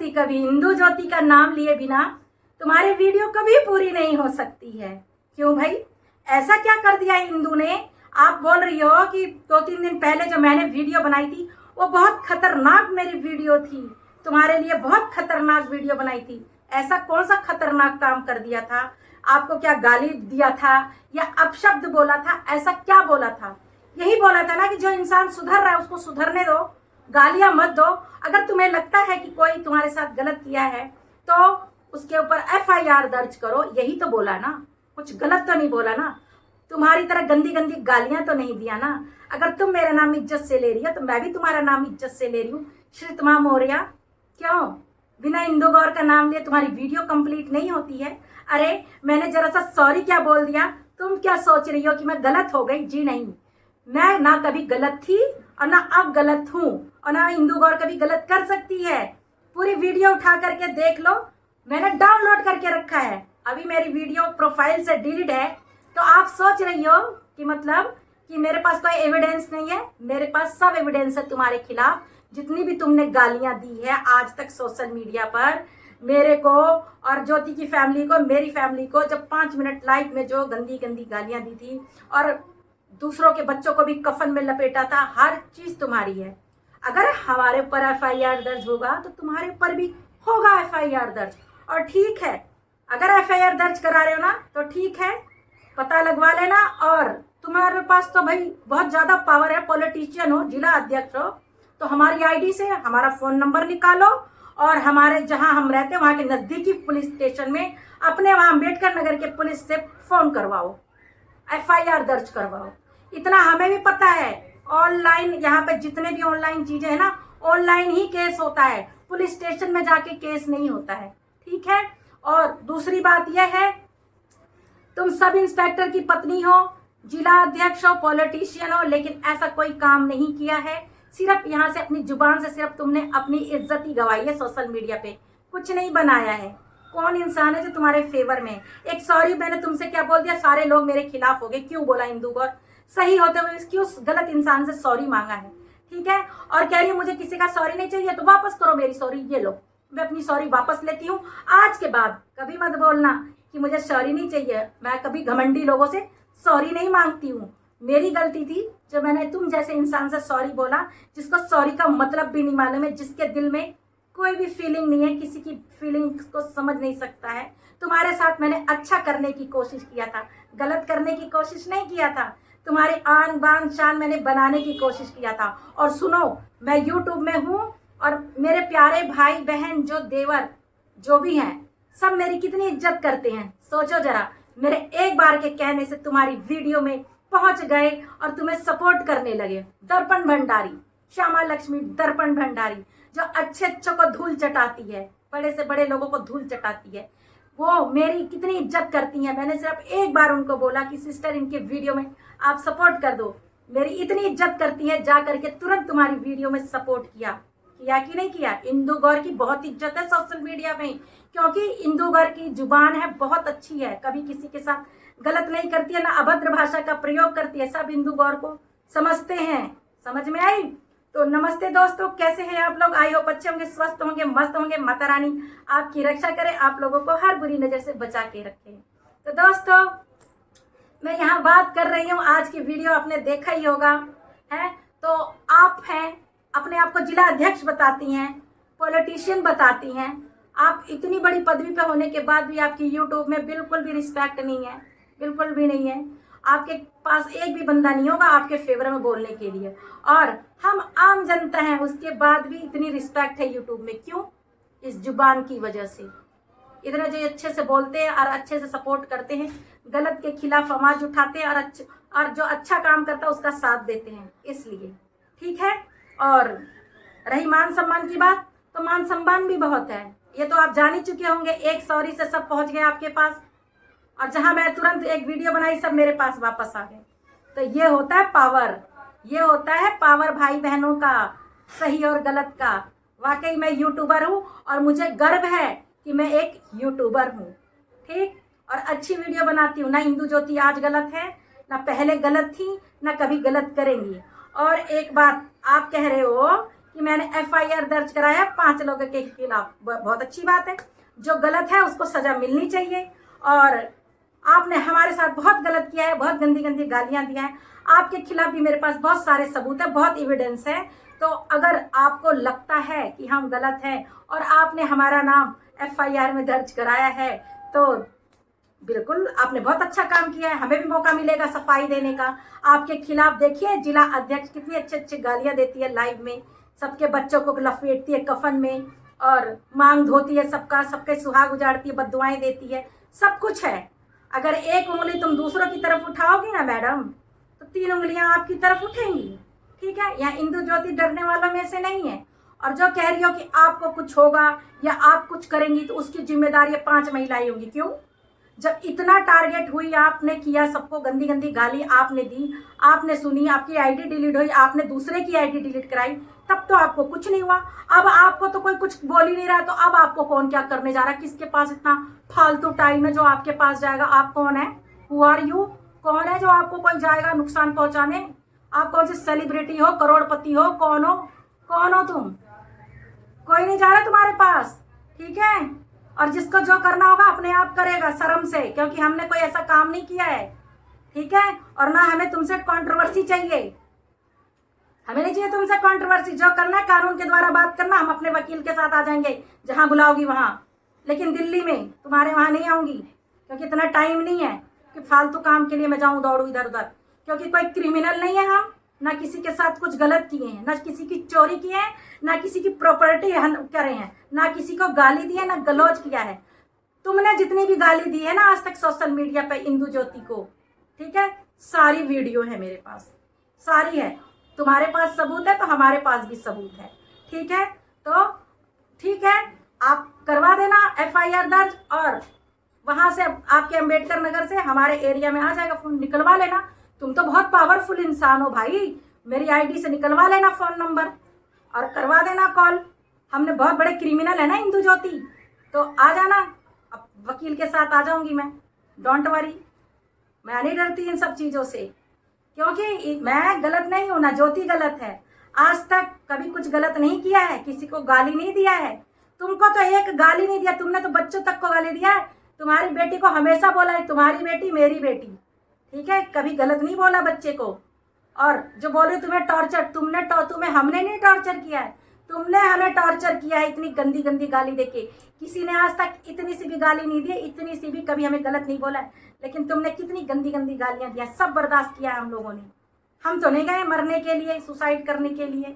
ज्योति कभी, हिंदू ज्योति का नाम लिए बिना तुम्हारी वीडियो कभी पूरी नहीं हो सकती है। क्यों भाई, ऐसा क्या कर दिया हिंदू ने? आप बोल रही हो कि 2-3 दिन पहले जो मैंने वीडियो बनाई थी वो बहुत खतरनाक मेरी वीडियो थी, तुम्हारे लिए बहुत खतरनाक वीडियो बनाई थी। ऐसा कौन सा खतरनाक काम कर दिया था? आपको क्या गाली दिया था या अपशब्द बोला था? ऐसा क्या बोला था? यही बोला था ना कि जो इंसान सुधर रहा है उसको सुधरने दो, गालियां मत दो। अगर तुम्हें लगता है कि कोई तुम्हारे साथ गलत किया है तो उसके ऊपर FIR दर्ज करो, यही तो बोला ना, कुछ गलत तो नहीं बोला ना, तुम्हारी तरह गंदी गंदी गालियां तो नहीं दिया ना। अगर तुम मेरा नाम इज्जत से ले रही हो तो मैं भी तुम्हारा नाम इज्जत से ले रही हूँ, श्रीतमा मौर्य। क्यों बिना इंदू गौर का नाम लिए तुम्हारी वीडियो कंप्लीट नहीं होती है? अरे मैंने जरा सा सॉरी क्या बोल दिया, तुम क्या सोच रही हो कि मैं गलत हो गई? जी नहीं, मैं ना कभी गलत थी और ना अब गलत हूँ, और ना इंदू गौर कभी गलत कर सकती है। पूरी वीडियो उठा करके देख लो, मैंने डाउनलोड करके रखा है। अभी मेरी वीडियो प्रोफाइल से डिलीट है तो आप सोच रही हो कि मतलब कि मेरे पास कोई एविडेंस नहीं है। मेरे पास सब एविडेंस है तुम्हारे खिलाफ। जितनी भी तुमने गालियां दी है आज तक सोशल मीडिया पर मेरे को और ज्योति की फैमिली को, मेरी फैमिली को, जब 5 मिनट लाइव में जो गंदी गंदी गालियां दी थी और दूसरों के बच्चों को भी कफन में लपेटा था, हर चीज तुम्हारी है। अगर हमारे ऊपर FIR दर्ज होगा तो तुम्हारे ऊपर भी होगा FIR दर्ज। और ठीक है, अगर FIR दर्ज करा रहे हो ना तो ठीक है, पता लगवा लेना। और तुम्हारे पास तो भाई बहुत ज्यादा पावर है, पॉलिटिशियन हो, जिला अध्यक्ष हो, तो हमारी ID से हमारा फोन नंबर निकालो और हमारे जहां हम रहते हैं वहां के नजदीकी पुलिस स्टेशन में अपने वहां अम्बेडकर नगर के पुलिस से फोन करवाओ, FIR दर्ज करवाओ। इतना हमें भी पता है, ऑनलाइन यहाँ पे जितने भी ऑनलाइन चीजें है ना, ऑनलाइन ही केस होता है, पुलिस स्टेशन में जाके केस नहीं होता है। ठीक है। और दूसरी बात यह है, तुम सब इंस्पेक्टर की पत्नी हो, जिला अध्यक्ष हो, पॉलिटिशियन हो, लेकिन ऐसा कोई काम नहीं किया है। सिर्फ यहाँ से अपनी जुबान से सिर्फ तुमने अपनी इज्जत ही गवाई है सोशल मीडिया पे, कुछ नहीं बनाया है। कौन इंसान है जो तुम्हारे फेवर में? एक सॉरी मैंने तुमसे क्या बोल दिया, सारे लोग मेरे खिलाफ हो गए। क्यों बोला इंदू गौर? सही होते हुए क्यों गलत इंसान से सॉरी मांगा है? ठीक है। और कह रही है मुझे किसी का सॉरी नहीं चाहिए तो वापस करो मेरी सॉरी, ये लो मैं अपनी सॉरी वापस लेती हूँ। आज के बाद कभी मत बोलना कि मुझे सॉरी नहीं चाहिए। मैं कभी घमंडी लोगों से सॉरी नहीं मांगती हूँ। मेरी गलती थी जो मैंने तुम जैसे इंसान से सॉरी बोला, जिसको सॉरी का मतलब भी नहीं मालूम है, जिसके दिल में कोई भी फीलिंग नहीं है, किसी की फीलिंग्स को समझ नहीं सकता है। तुम्हारे साथ मैंने अच्छा करने की कोशिश किया था, गलत करने की कोशिश नहीं किया था। तुम्हारी आन बान शान मैंने बनाने की कोशिश किया था। और सुनो, मैं यूट्यूब में हूँ और मेरे प्यारे भाई बहन जो देवर जो भी हैं सब मेरी कितनी इज्जत करते हैं। सोचो जरा, मेरे एक बार के कहने से तुम्हारी वीडियो में पहुंच गए और तुम्हें सपोर्ट करने लगे। दर्पण भंडारी, श्यामा लक्ष्मी दर्पण भंडारी, जो अच्छे अच्छों को धूल चटाती है, बड़े से बड़े लोगों को धूल चटाती है, वो मेरी कितनी इज्जत करती हैं। मैंने सिर्फ एक बार उनको बोला कि सिस्टर इनके वीडियो में आप सपोर्ट कर दो, मेरी इतनी इज्जत करती है, जा करके तुरंत तुम्हारी वीडियो में सपोर्ट किया कि नहीं किया? इंदू गौर की बहुत इज्जत है सोशल मीडिया में, क्योंकि इंदू गौर की जुबान है बहुत अच्छी है, कभी किसी के साथ गलत नहीं करती है, ना अभद्र भाषा का प्रयोग करती है। सब इंदू गौर को समझते हैं। समझ में आई? तो नमस्ते दोस्तों, कैसे हैं आप लोग? आई होप अच्छे होंगे, स्वस्थ होंगे, मस्त होंगे। माता रानी आपकी रक्षा करे, आप लोगों को हर बुरी नजर से बचा के रखे। तो दोस्तों, मैं यहाँ बात कर रही हूँ, आज की वीडियो आपने देखा ही होगा है। तो आप हैं, अपने आप को जिला अध्यक्ष बताती हैं, पॉलिटिशियन बताती हैं, आप इतनी बड़ी पदवी पे होने के बाद भी आपकी यूट्यूब में बिल्कुल भी रिस्पेक्ट नहीं है, बिल्कुल भी नहीं है। आपके पास एक भी बंदा नहीं होगा आपके फेवर में बोलने के लिए, और हम आम जनता हैं, उसके बाद भी इतनी रिस्पेक्ट है यूट्यूब में। क्यों? इस जुबान की वजह से। इतने जो अच्छे से बोलते हैं और अच्छे से सपोर्ट करते हैं, गलत के खिलाफ आवाज उठाते हैं, और जो अच्छा काम करता है उसका साथ देते हैं, इसलिए। ठीक है। और रही मान सम्मान की बात, तो मान सम्मान भी बहुत है, ये तो आप जान ही चुके होंगे। एक सॉरी से सब पहुंच गए आपके पास, और जहां मैं तुरंत एक वीडियो बनाई सब मेरे पास वापस आ गए। तो ये होता है पावर, ये होता है पावर भाई बहनों का, सही और गलत का। वाकई मैं यूट्यूबर हूँ और मुझे गर्व है कि मैं एक यूट्यूबर हूँ। ठीक। और अच्छी वीडियो बनाती हूँ। ना इंदू ज्योति आज गलत है, ना पहले गलत थी, ना कभी गलत करेंगी। और एक बात, आप कह रहे हो कि मैंने FIR दर्ज कराया 5 लोगों के खिलाफ, बहुत अच्छी बात है। जो गलत है उसको सजा मिलनी चाहिए। और आपने हमारे साथ बहुत गलत किया है, बहुत गंदी गंदी गालियां दिया है। आपके खिलाफ भी मेरे पास बहुत सारे सबूत है, बहुत एविडेंस है। तो अगर आपको लगता है कि हम गलत हैं और आपने हमारा नाम FIR में दर्ज कराया है, तो बिल्कुल आपने बहुत अच्छा काम किया है। हमें भी मौका मिलेगा सफाई देने का। आपके खिलाफ देखिए जिला अध्यक्ष कितनी अच्छी अच्छी गालियां देती है लाइव में, सबके बच्चों को लपेटती है कफन में और मांग धोती है सबका, सबके सुहाग उजाड़ती है, बद्दुआएं देती है, सब कुछ है। अगर एक उंगली तुम दूसरों की तरफ उठाओगी ना मैडम, तो 3 उंगलियां आपकी तरफ उठेंगी। ठीक है, यहाँ इंदु ज्योति डरने वालों में से नहीं है। और जो कह रही हो कि आपको कुछ होगा या आप कुछ करेंगी, तो उसकी जिम्मेदारी 5 महिलाएं होंगी। क्यों? जब इतना टारगेट हुई, आपने किया, सबको गंदी गंदी गाली आपने दी, आपने सुनी, आपकी आईडी डिलीट हुई, आपने दूसरे की आईडी डिलीट कराई, तब तो आपको कुछ नहीं हुआ। अब आपको तो कोई कुछ बोल ही नहीं रहा, तो अब आपको कौन क्या करने जा रहा है? किसके पास इतना फालतू टाइम है जो आपके पास जाएगा? आप कौन है? Who are you? कौन है जो आपको कोई जाएगा नुकसान पहुंचाने? आप कौन सी सेलिब्रिटी हो, करोड़पति हो, कौन हो? कौन हो तुम? कोई नहीं जा रहा तुम्हारे पास। ठीक है, और जिसको जो करना होगा अपने आप करेगा शर्म से, क्योंकि हमने कोई ऐसा काम नहीं किया है। ठीक है, और ना हमें तुमसे कंट्रोवर्सी चाहिए। हमें नहीं चाहिए तुमसे कंट्रोवर्सी। जो करना है कानून के द्वारा बात करना, हम अपने वकील के साथ आ जाएंगे जहां बुलाओगी वहां। लेकिन दिल्ली में तुम्हारे वहां नहीं आऊंगी, क्योंकि इतना टाइम नहीं है कि फालतू काम के लिए मैं जाऊं दौड़ू इधर उधर। क्योंकि कोई क्रिमिनल नहीं है हम, ना किसी के साथ कुछ गलत किए हैं, ना किसी की चोरी की है, ना किसी की प्रॉपर्टी करे हैं, ना किसी को गाली दी है, ना गलौज किया है। तुमने जितनी भी गाली दी है ना आज तक सोशल मीडिया पे इंदु ज्योति को, ठीक है, सारी वीडियो है मेरे पास, सारी है। तुम्हारे पास सबूत है तो हमारे पास भी सबूत है। ठीक है, तो ठीक है, आप करवा देना FIR दर्ज, और वहां से आपके अंबेडकर नगर से हमारे एरिया में आ जाएगा, फोन निकलवा लेना। तुम तो बहुत पावरफुल इंसान हो भाई, मेरी आईडी से निकलवा लेना फोन नंबर और करवा देना कॉल। हमने बहुत बड़े क्रिमिनल है ना इंदु ज्योति, तो आ जाना। अब वकील के साथ आ जाऊंगी मैं, डोंट वरी। मैं नहीं डरती इन सब चीज़ों से, क्योंकि मैं गलत नहीं हूं, ना ज्योति गलत है। आज तक कभी कुछ गलत नहीं किया है, किसी को गाली नहीं दिया है। तुमको तो एक गाली नहीं दिया, तुमने तो बच्चों तक को गाली दिया है। तुम्हारी बेटी को हमेशा बोला है तुम्हारी बेटी मेरी बेटी, ठीक है, कभी गलत नहीं बोला बच्चे को। और जो बोले तुम्हें टॉर्चर, तुम्हें हमने नहीं टॉर्चर किया है, तुमने हमें टॉर्चर किया है इतनी गंदी गंदी गाली देके। किसी ने आज तक इतनी सी भी गाली नहीं दी, इतनी सी भी कभी हमें गलत नहीं बोला है, लेकिन तुमने कितनी गंदी गंदी गालियां दिया, सब बर्दाश्त किया है हम लोगों ने। हम तो नहीं गए मरने के लिए, सुसाइड करने के लिए,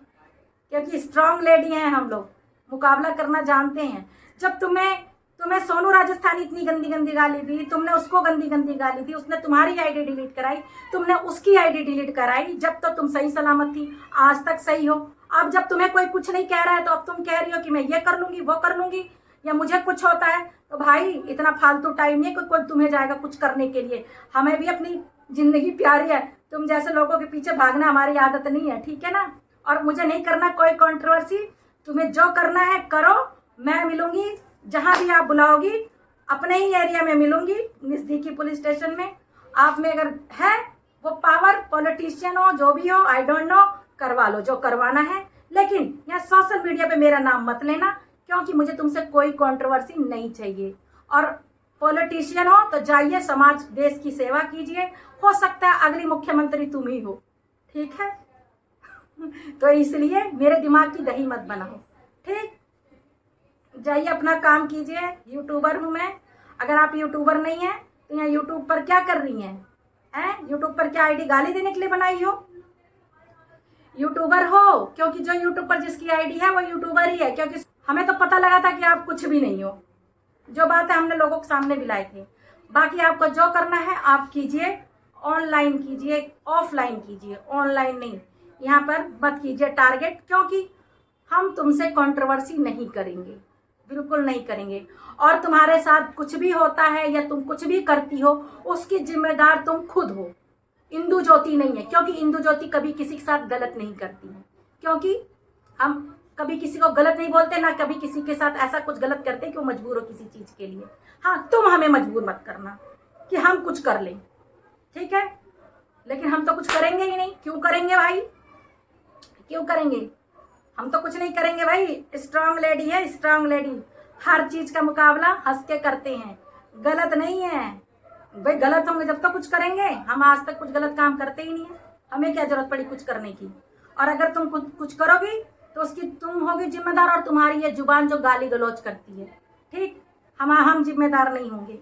क्योंकि स्ट्रांग लेडी हैं हम लोग, मुकाबला करना जानते हैं। जब तुम्हें सोनू राजस्थानी इतनी गंदी गंदी गाली दी, तुमने उसको गंदी गंदी गाली दी, उसने तुम्हारी आईडी डिलीट कराई, तुमने उसकी आईडी डिलीट कराई, जब तो तुम सही सलामत थी, आज तक सही हो। अब जब तुम्हें कोई कुछ नहीं कह रहा है, तो अब तुम कह रही हो कि मैं ये कर लूंगी, वो कर लूंगी, या मुझे कुछ होता है। तो भाई इतना फालतू टाइम नहीं है कोई तुम्हें जाएगा कुछ करने के लिए। हमें भी अपनी जिंदगी प्यारी है, तुम जैसे लोगों के पीछे भागना हमारी आदत नहीं है, ठीक है ना। और मुझे नहीं करना कोई कंट्रोवर्सी, तुम्हें जो करना है करो। मैं मिलूंगी जहां भी आप बुलाओगी, अपने ही एरिया में मिलूंगी, नजदीकी पुलिस स्टेशन में। आप में अगर है वो पावर, पॉलिटिशियन हो, जो भी हो, आई डोंट नो, करवा लो जो करवाना है। लेकिन यहाँ सोशल मीडिया पे मेरा नाम मत लेना, क्योंकि मुझे तुमसे कोई कंट्रोवर्सी नहीं चाहिए। और पॉलिटिशियन हो तो जाइए समाज देश की सेवा कीजिए, हो सकता है अगली मुख्यमंत्री तुम ही हो, ठीक है। तो इसलिए मेरे दिमाग की दही मत बनाओ, ठीक। जाइए अपना काम कीजिए। यूट्यूबर हूँ मैं, अगर आप यूट्यूबर नहीं हैं तो यहाँ यूट्यूब पर क्या कर रही हैं? यूट्यूब पर क्या आईडी गाली देने के लिए बनाई हो? यूट्यूबर हो क्योंकि जो यूट्यूब पर जिसकी आईडी है वो यूट्यूबर ही है, क्योंकि हमें तो पता लगा था कि आप कुछ भी नहीं हो। जो बात है हमने लोगों के सामने भी लाए थे। बाकी आपको जो करना है आप कीजिए, ऑनलाइन कीजिए, ऑफलाइन कीजिए, ऑनलाइन नहीं। यहाँ पर मत कीजिए टारगेट, क्योंकि हम तुमसे कंट्रोवर्सी नहीं करेंगे, बिल्कुल नहीं करेंगे। और तुम्हारे साथ कुछ भी होता है या तुम कुछ भी करती हो, उसकी जिम्मेदार तुम खुद हो, इंदु ज्योति नहीं है। क्योंकि इंदु ज्योति कभी किसी के साथ गलत नहीं करती है, क्योंकि हम कभी किसी को गलत नहीं बोलते, ना कभी किसी के साथ ऐसा कुछ गलत करते कि वो मजबूर हो किसी चीज के लिए। हाँ, तुम हमें मजबूर मत करना कि हम कुछ कर लें, ठीक है, लेकिन हम तो कुछ करेंगे ही नहीं। क्यों करेंगे भाई, क्यों करेंगे? हम तो कुछ नहीं करेंगे भाई, स्ट्रांग लेडी है, स्ट्रांग लेडी। हर चीज का मुकाबला हंस के करते हैं, गलत नहीं है भाई। गलत होंगे जब तो कुछ करेंगे, हम आज तक कुछ गलत काम करते ही नहीं है, हमें क्या जरूरत पड़ी कुछ करने की। और अगर तुम कुछ करोगी तो उसकी तुम होगी जिम्मेदार, और तुम्हारी ये जुबान जो गाली गलौज करती है, ठीक, हम जिम्मेदार नहीं होंगे।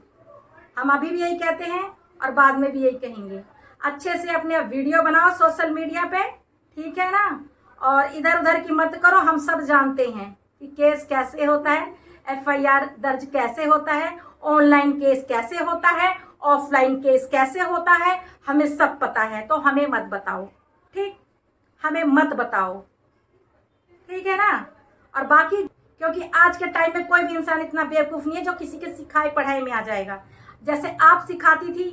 हम अभी भी यही कहते हैं और बाद में भी यही कहेंगे, अच्छे से अपने वीडियो बनाओ सोशल मीडिया पे, ठीक है ना, और इधर उधर की मत करो। हम सब जानते हैं कि केस कैसे होता है, FIR दर्ज कैसे होता है, ऑनलाइन केस कैसे होता है, ऑफलाइन केस कैसे होता है, हमें सब पता है। तो हमें मत बताओ, ठीक, हमें मत बताओ, ठीक है ना। और बाकी क्योंकि आज के टाइम में कोई भी इंसान इतना बेवकूफ़ नहीं है जो किसी के सिखाई पढ़ाई में आ जाएगा। जैसे आप सिखाती थी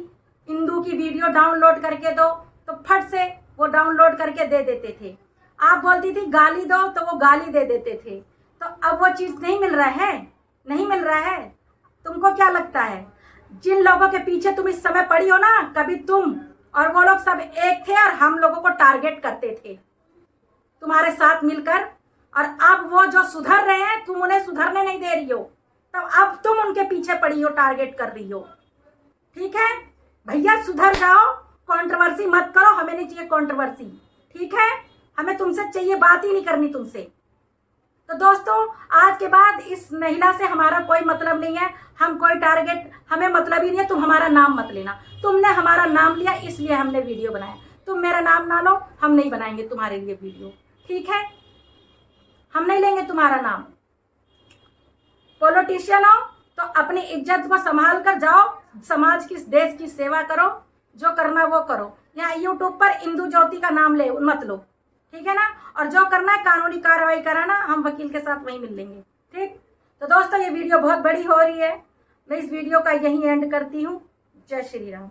इंदू की वीडियो डाउनलोड करके दो, तो फट से वो डाउनलोड करके दे देते थे। आप बोलती थी गाली दो, तो वो गाली दे देते थे। तो अब वो चीज़ नहीं मिल रहा है, नहीं मिल रहा है। तुमको क्या लगता है, जिन लोगों के पीछे तुम इस समय पड़ी हो ना, कभी तुम और वो लोग सब एक थे और हम लोगों को टारगेट करते थे तुम्हारे साथ मिलकर। और अब वो जो सुधर रहे हैं, तुम उन्हें सुधरने नहीं दे रही हो, तब अब तुम उनके पीछे पड़ी हो, टारगेट कर रही हो, ठीक है। भैया सुधर जाओ, कंट्रोवर्सी मत करो, हमें नहीं चाहिए कंट्रोवर्सी, ठीक है। हमें तुमसे चाहिए, बात ही नहीं करनी तुमसे। तो दोस्तों, आज के बाद इस महिला से हमारा कोई मतलब नहीं है, हम कोई टारगेट, हमें मतलब ही नहीं है। तुम हमारा नाम मत लेना, तुमने हमारा नाम लिया इसलिए हमने वीडियो बनाया। तुम मेरा नाम ना लो, हम नहीं बनाएंगे तुम्हारे लिए वीडियो, ठीक है। हम नहीं लेंगे तुम्हारा नाम। पॉलिटिशियन हो तो अपनी इज्जत को संभाल कर जाओ, समाज की, देश की सेवा करो, जो करना वो करो। यहाँ यूट्यूब पर इंदू ज्योति का नाम ले मत लो, ठीक है ना। और जो करना है कानूनी कार्रवाई कराना, हम वकील के साथ वहीं मिल लेंगे, ठीक। तो दोस्तों, ये वीडियो बहुत बड़ी हो रही है, मैं इस वीडियो का यहीं एंड करती हूँ। जय श्री राम।